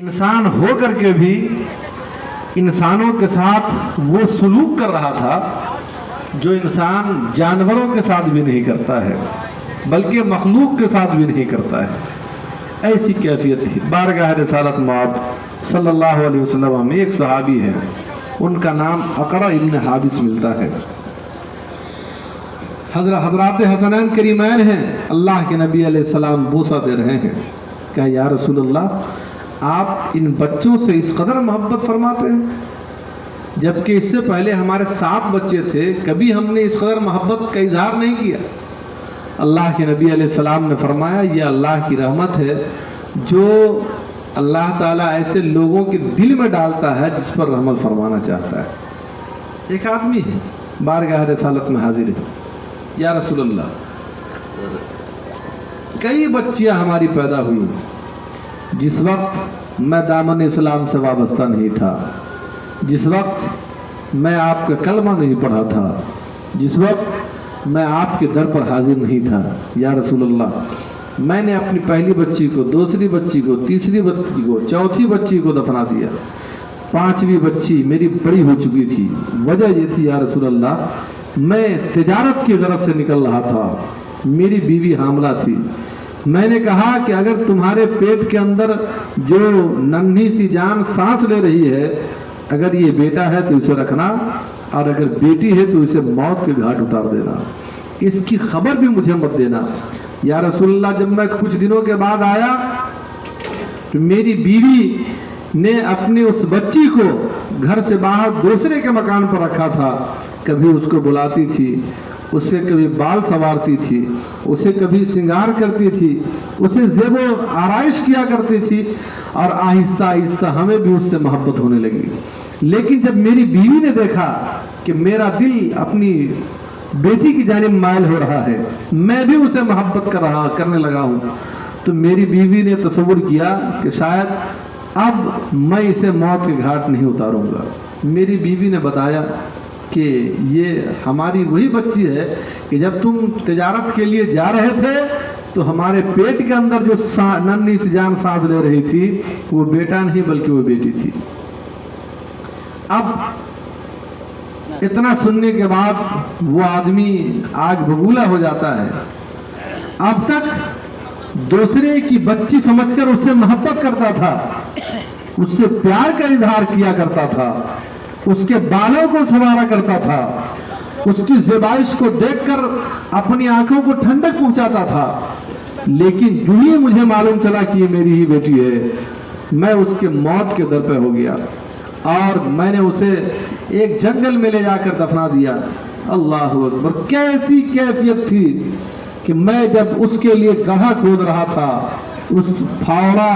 انسان ہو کر کے بھی انسانوں کے ساتھ وہ سلوک کر رہا تھا جو انسان جانوروں کے ساتھ بھی نہیں کرتا ہے، بلکہ مخلوق کے ساتھ بھی نہیں کرتا ہے۔ ایسی کیفیت تھی۔ بارگاہ رسالت مآب صلی اللہ علیہ وسلم میں ایک صحابی ہے، ان کا نام اقرع ابن حابس ملتا ہے۔ حضرات حسنین کریمین ہیں، اللہ کے نبی علیہ السلام بوسہ دے رہے ہیں، کہا یا رسول اللہ آپ ان بچوں سے اس قدر محبت فرماتے ہیں، جبکہ اس سے پہلے ہمارے 7 بچے تھے، کبھی ہم نے اس قدر محبت کا اظہار نہیں کیا۔ اللہ کے نبی علیہ السلام نے فرمایا یہ اللہ کی رحمت ہے جو اللہ تعالیٰ ایسے لوگوں کے دل میں ڈالتا ہے جس پر رحمت فرمانا چاہتا ہے۔ ایک آدمی ہے بارگاہ رسالت میں حاضر ہے، یا رسول اللہ کئی بچیاں ہماری پیدا ہوئی جس وقت میں دامن اسلام سے وابستہ نہیں تھا، جس وقت میں آپ کا کلمہ نہیں پڑھا تھا، جس وقت میں آپ کے در پر حاضر نہیں تھا، یا رسول اللہ میں نے اپنی پہلی بچی کو، دوسری بچی کو، تیسری بچی کو، چوتھی بچی کو دفنا دیا، 5ویں بچی میری بڑی ہو چکی تھی۔ وجہ یہ تھی یا رسول اللہ میں تجارت کی غرض سے نکل رہا تھا، میری بیوی حاملہ تھی، میں نے کہا کہ اگر تمہارے پیٹ کے اندر جو ننھی سی جان سانس لے رہی ہے اگر یہ بیٹا ہے تو اسے رکھنا، اور اگر بیٹی ہے تو اسے موت کے گھاٹ اتار دینا، اس کی خبر بھی مجھے مت دینا۔ یا رسول اللہ جب میں کچھ دنوں کے بعد آیا تو میری بیوی نے اپنی اس بچی کو گھر سے باہر دوسرے کے مکان پر رکھا تھا، کبھی اس کو بلاتی تھی، اسے کبھی بال سنوارتی تھی، اسے کبھی سنگار کرتی تھی، اسے زیب و آرائش کیا کرتی تھی، اور آہستہ آہستہ ہمیں بھی اس سے محبت ہونے لگی۔ لیکن جب میری بیوی نے دیکھا کہ میرا دل اپنی بیٹی کی جانب مائل ہو رہا ہے، میں بھی اسے محبت کرنے لگا ہوں، تو میری بیوی نے تصور کیا کہ شاید اب میں اسے موت کے گھاٹ نہیں اتاروں گا۔ میری بیوی نے بتایا کہ یہ ہماری وہی بچی ہے کہ جب تم تجارت کے لیے جا رہے تھے تو ہمارے پیٹ کے اندر جو ننھی سی جان سانس لے رہی تھی وہ بیٹا نہیں بلکہ وہ بیٹی تھی۔ اب اتنا سننے کے بعد وہ آدمی آگ ببولا ہو جاتا ہے۔ اب تک دوسرے کی بچی سمجھ کر اس سے محبت کرتا تھا، اس سے پیار کا اظہار کیا کرتا تھا، اس کے بالوں کو سنوارا کرتا تھا، اس کی زیبائش کو دیکھ کر اپنی آنکھوں کو ٹھنڈک پہنچاتا تھا، لیکن جو ہی مجھے معلوم چلا کہ یہ میری ہی بیٹی ہے میں اس کے موت کے در پہ ہو گیا اور میں نے اسے ایک جنگل میں لے جا کر دفنا دیا۔ اللہ اکبر، کیسی کیفیت تھی کہ میں جب اس کے لیے گڑھا کھود رہا تھا، اس پھاوڑا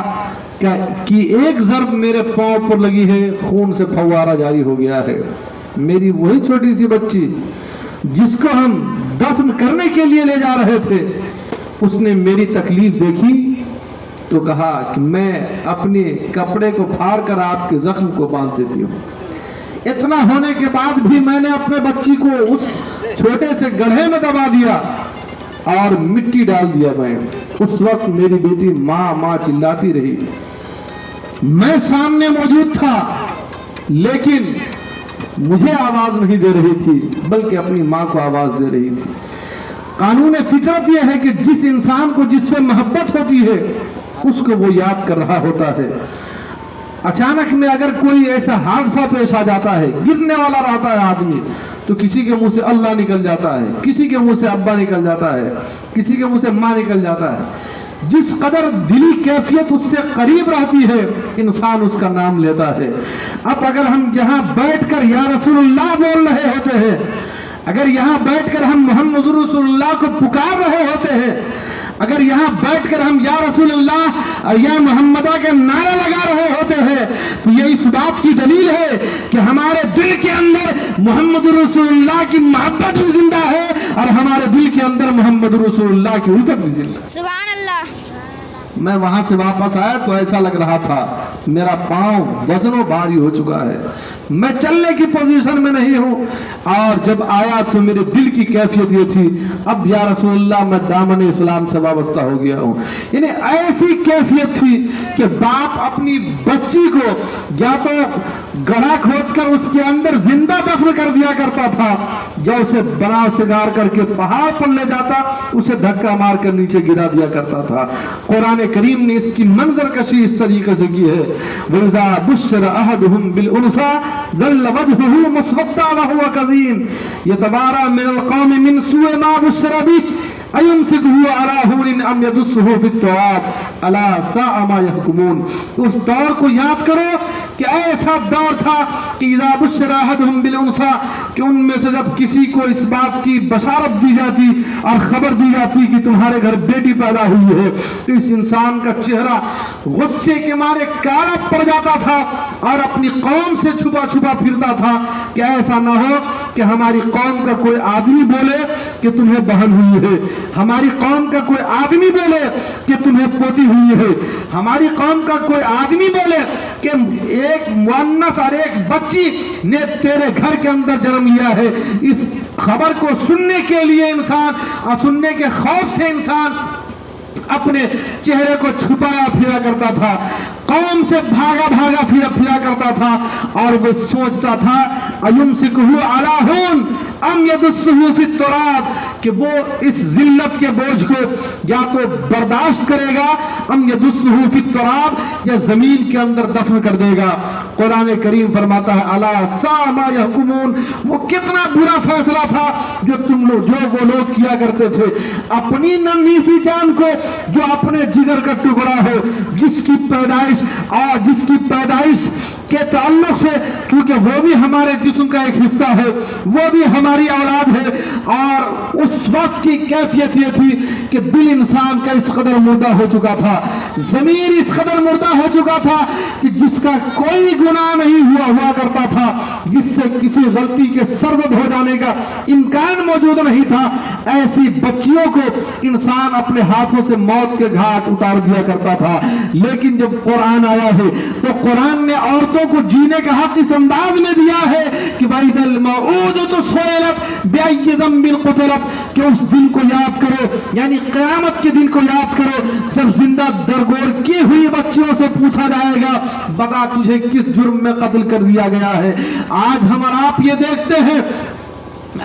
کی ایک ضرب میرے پاؤں پر لگی ہے، خون سے پھوارا جاری ہو گیا ہے۔ میری وہی چھوٹی سی بچی جس کو ہم دفن کرنے کے لیے لے جا رہے تھے، اس نے میری تکلیف دیکھی تو کہا کہ میں اپنے کپڑے کو پھاڑ کر آپ کے زخم کو باندھ دیتی ہوں۔ اتنا ہونے کے بعد بھی میں نے اپنے بچی کو اس چھوٹے سے گڑھے میں دبا دیا اور مٹی ڈال دیا۔ میں اس وقت میری بیٹی ماں ماں چلاتی رہی، میں سامنے موجود تھا لیکن مجھے آواز نہیں دے رہی تھی بلکہ اپنی ماں کو آواز دے رہی تھی۔ قانون فطرت یہ ہے کہ جس انسان کو جس سے محبت ہوتی ہے اس کو وہ یاد کر رہا ہوتا ہے۔ اچانک میں اگر کوئی ایسا حادثہ پیش آ جاتا ہے، گرنے والا رہتا ہے آدمی، تو کسی کے منہ سے اللہ نکل جاتا ہے، کسی کے منہ سے ابا نکل جاتا ہے، کسی کے منہ سے ماں نکل جاتا ہے۔ جس قدر دلی کیفیت اس سے قریب رہتی ہے انسان اس کا نام لیتا ہے۔ اب اگر ہم یہاں بیٹھ کر یا رسول اللہ بول رہے ہوتے ہیں، اگر یہاں بیٹھ کر ہم محمد رسول اللہ کو پکار رہے ہوتے ہیں، اگر یہاں بیٹھ کر ہم یا رسول اللہ اور یا محمدہ کے نعرے لگا رہے ہوتے ہیں تو یہ اس بات کی دلیل ہے کہ ہمارے دل کے اندر محمد رسول اللہ کی محبت بھی زندہ ہے اور ہمارے دل کے اندر محمد رسول اللہ کی الفت بھی زندہ ہے۔ سبحان اللہ۔ میں وہاں سے واپس آیا تو ایسا لگ رہا تھا میرا پاؤں وزن و بھاری ہو چکا ہے، میں چلنے کی پوزیشن میں نہیں ہوں. اور جب آیا تو میرے دل کی کیفیت یہ تھی اب یا رسول اللہ میں دامن اسلام سے وابستہ ہو گیا ہوں. یعنی ایسی کیفیت تھی کہ باپ اپنی بچی کو یا تو گڑھا کھود کر اس کے اندر زندہ دفن کر دیا کرتا تھا یا اسے بنا سگار کر کے پہاڑ پر لے جاتا اسے دھکا مار کر نیچے گرا دیا کرتا تھا. قرآن کریم نے اس کی منظر کشی اس طریقے سے کی ہے وَإِذَا بُشِّرَ أَحَدُهُم بِالْأُنثَىٰ ظَلَّ وَجْهُهُ مُسْوَدًّا وَهُوَ كَظِيمٌ يَتَوَارَىٰ مِنَ الْقَوْمِ مِنْ سُوءِ مَا بُشِّرَ بِهِ أَيُمْسِكُهُ عَلَىٰ هُونٍ أَمْ يَدُسُّهُ فِي التُّرَابِ أَلَا سَاءَ مَا يَحْكُمُونَ. اس دور کو یاد کرو کہ ایسا دور تھا کہ اذا بشر احدهم بالانثى کہ ان میں سے جب کسی کو اس بات کی بشارت دی جاتی اور خبر دی جاتی کہ تمہارے گھر بیٹی پیدا ہوئی ہے تو اس انسان کا چہرہ غصے کے مارے کالا پڑ جاتا تھا اور اپنی قوم سے چھپا چھپا پھرتا تھا کہ ایسا نہ ہو کہ ہماری قوم کا کوئی آدمی بولے کہ تمہیں بہن ہوئی ہے, ہماری قوم کا کوئی آدمی بولے کہ تمہیں پوتی ہوئی ہے, ہماری قوم کا کوئی آدمی بولے کہ ایک مؤنث اور ایک بچی نے تیرے گھر کے اندر جنم لیا ہے. اس خبر کو سننے کے لیے انسان اور سننے کے خوف سے انسان اپنے چہرے کو چھپایا پھرا کرتا تھا, قوم سے بھاگا بھاگا پھرا کرتا تھا اور وہ سوچتا تھا ایمسکہ علی ہون ام یدسہ فی التراب کہ وہ اس ذلت کے بوجھ کو یا تو برداشت کرے گا ام یدسہ فی التراب یا زمین کے اندر دفن کر دے گا. قرآن کریم فرماتا ہے الا ساء ما یحکمون, وہ کتنا برا فیصلہ تھا جو تم لوگ وہ لوگ کیا کرتے تھے. اپنی ننھی سی جان کو جو اپنے جگر کا ٹکڑا ہو جس کی پیدائش کے تعلق سے کیونکہ وہ بھی ہمارے جسم کا ایک حصہ ہے, وہ بھی ہماری اولاد ہے, اور اس وقت کی کیفیت یہ تھی کہ دل انسان کا اس قدر مردہ ہو چکا تھا, ضمیر اس قدر مردہ ہو چکا تھا کہ جس کا کوئی گناہ نہیں ہوا کرتا تھا, جس سے کسی غلطی کے سرزد ہو جانے کا امکان موجود نہیں تھا. ایسی بچیوں کو انسان اپنے ہاتھوں سے موت کے گھاٹ اتار دیا کرتا تھا. لیکن جب قرآن آیا ہے تو قرآن نے عورتوں کو جینے کا حق اس انداز میں دیا ہے کہ وَإِذَا الْمَوْءُودَةُ سُئِلَتْ بِأَيِّ ذَنبٍ قُتِلَتْ کہ اس دن کو یاد کرو, یعنی قیامت کے دن کو یاد کرو جب زندہ درگور کی ہوئی بچیوں سے پوچھا جائے گا بتا تجھے کس جرم میں قتل کر دیا گیا ہے. آج ہم اور آپ یہ دیکھتے ہیں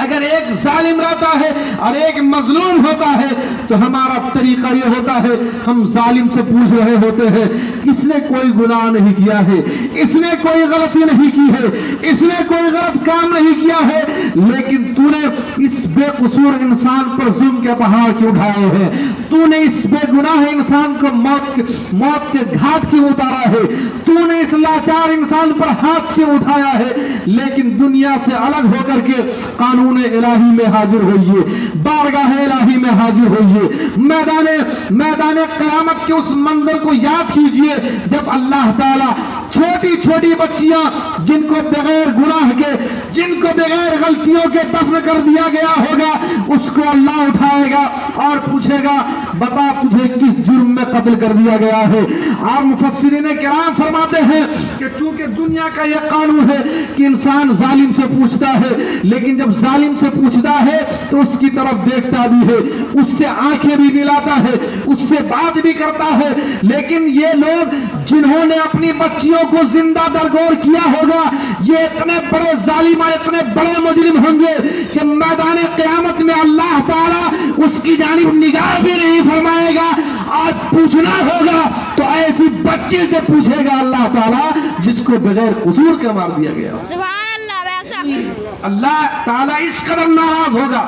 اگر ایک ظالم رہتا ہے اور ایک مظلوم ہوتا ہے تو ہمارا طریقہ یہ ہوتا ہے ہم ظالم سے پوچھ رہے ہوتے ہیں اس نے کوئی گناہ نہیں کیا ہے, اس نے کوئی غلطی نہیں کی ہے, اس نے کوئی غلط کام نہیں کیا ہے, لیکن تو نے اس بے قصور انسان پر ظلم کے پہاڑ کیوں اٹھائے ہیں, تو نے اس بے گناہ انسان کو موت کے گھاٹ کیوں اتارا ہے, تو نے اس لاچار انسان پر ہاتھ کیوں اٹھایا ہے. لیکن دنیا سے الگ ہو کر کے قانون الہی میں حاضر ہوئیے, بارگاہ الہی میں حاضر ہوئیے, میدان قیامت کے اس منظر کو یاد کیجئے جب اللہ تعالی چھوٹی چھوٹی بچیاں جن کو بغیر گناہ کے, جن کو بغیر غلطیوں کے دفن کر دیا گیا ہوگا اس کو اللہ اٹھائے گا اور پوچھے گا بتا تجھے کس جرم میں قتل کر دیا گیا ہے. اور مفسرین کرام فرماتے ہیں کہ چونکہ دنیا کا یہ قانون ہے کہ انسان ظالم سے پوچھتا ہے, لیکن جب ظالم سے پوچھتا ہے تو اس کی طرف دیکھتا بھی ہے, اس سے آنکھیں بھی ملاتا ہے, اس سے بات بھی کرتا ہے. لیکن یہ لوگ جنہوں نے اپنی بچیوں کو زندہ درگور کیا ہوگا یہ اتنے بڑے ظالم اور اتنے بڑے مجرم ہوں گے کہ میدان قیامت میں اللہ تعالیٰ اس کی جانب نگاہ بھی نہیں فرمائے گا. آج پوچھنا ہوگا تو ایسی بچی سے پوچھے گا اللہ تعالیٰ جس کو بغیر قصور کے مار دیا گیا. سبحان اللہ. ویسا اللہ تعالیٰ اس قدر ناراض ہوگا.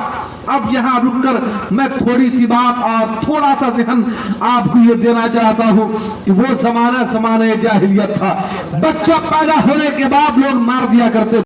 اب یہاں رک کر میں تھوڑی سی بات اور تھوڑا سا ذہن آپ کو یہ دینا چاہتا ہوں کہ وہ زمانہ جاہلیت تھا. بچہ پیدا ہونے کے بعد لوگ مار دیا کرتے